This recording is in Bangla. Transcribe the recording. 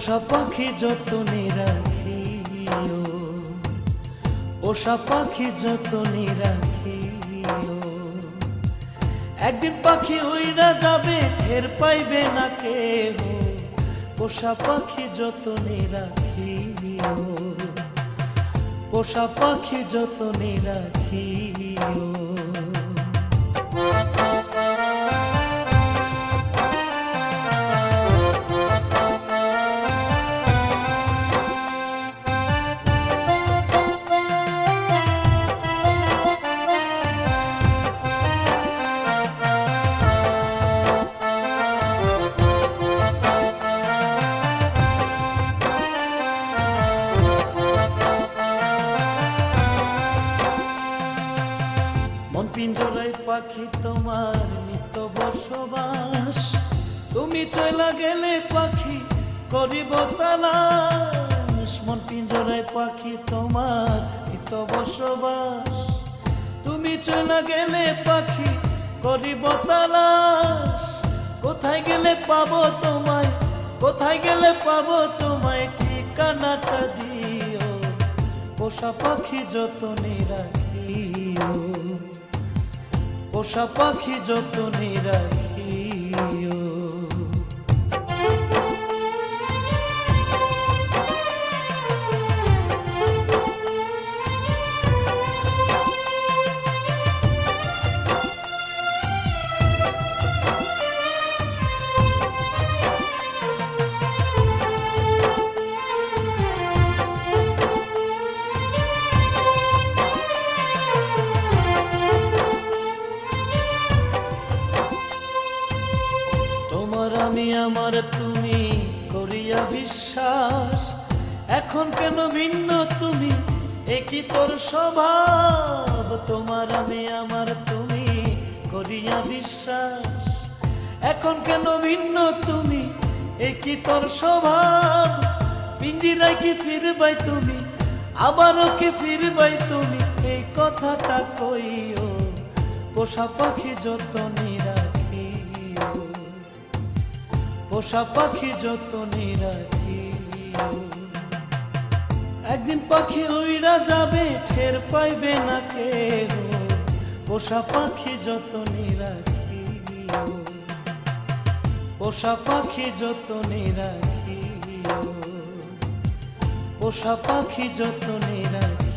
পোষা পাখি যতনে রাখিও, পোষা পাখি যতনে রাখিও। একদিন পাখি উইড়া যাবে, টের পাইবে না কেহ। পোষা পাখি যতনে রাখিও, পোষা পাখি যতনে রাখিও। মন পিঞ্জরায় পাখি তোমার নিত্য বসবাস, তুমি চলা গেলে পাখি করিব তালাশ। মন পিঞ্জরায় পাখি তোমার নিত্য বসবাস, তুমি চলা গেলে পাখি করিব তালাশ। কোথায় গেলে পাবো তোমায়, কোথায় গেলে পাবো তোমায়, ঠিকানাটা দিও। পোষা পাখি যতনে রাখিও, পোষা পাখি যতনে রাখিও। আমি আমার তুমি করিয়া বিশ্বাস, এখন কেন ভিন্ন তুমি, একই তোর স্বভাব। তোমার আমি আমার তুমি করিয়া বিশ্বাস, এখন কেন ভিন্ন তুমি, একই তোর স্বভাব। পিঞ্জিরায় কি ফিরবাই তুমি, আবারও কি ফিরবাই তুমি, এই কথাটা কইও। পোষা পাখি যতনে রাখিও, পোষা পাখি যতনে রাখিও। একদিন পাখি উইড়া যাবে, টের পাইবে না কেহ। পোষা পাখি যতনে রাখিও, পোষা পাখি যতনে রাখিও, পোষা পাখি যতনে রাখিও।